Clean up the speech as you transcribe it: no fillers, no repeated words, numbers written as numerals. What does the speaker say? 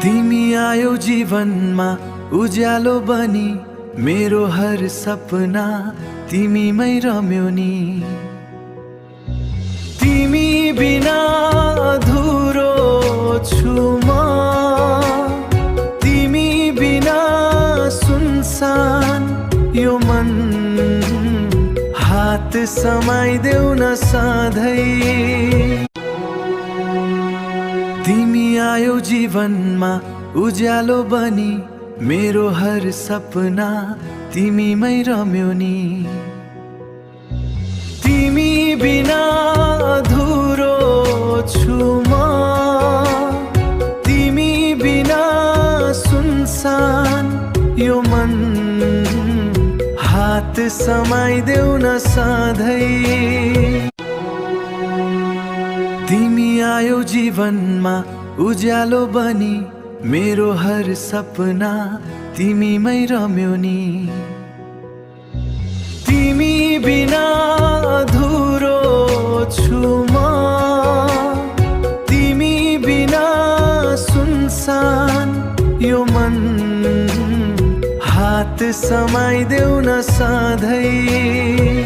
तिमी आयो जीवनमा उज्यालो बनी, मेरो हर सपना तिमीमै रम्यो नि। तिमी बिना अधुरो छु म, तिमी बिना सुनसान यो मन। हात समाइदेऊ न सधैँ। तिमी आयो जीवनमा उज्यालो बनी, मेरो हर सपना तिमीमै रम्यो नि। तिमी बिना अधुरो छु म, तिमी बिना सुनसान यो मन। हात समाइदेऊ न सधैँ। तिमी आयो जीवनमा उज्यालो बनी, मेरो हर सपना तिमीमै रम्यो नि। तिमी बिना अधुरो छु म, तिमी बिना सुनसान यो मन। हात समाइदेऊ न सधैँ।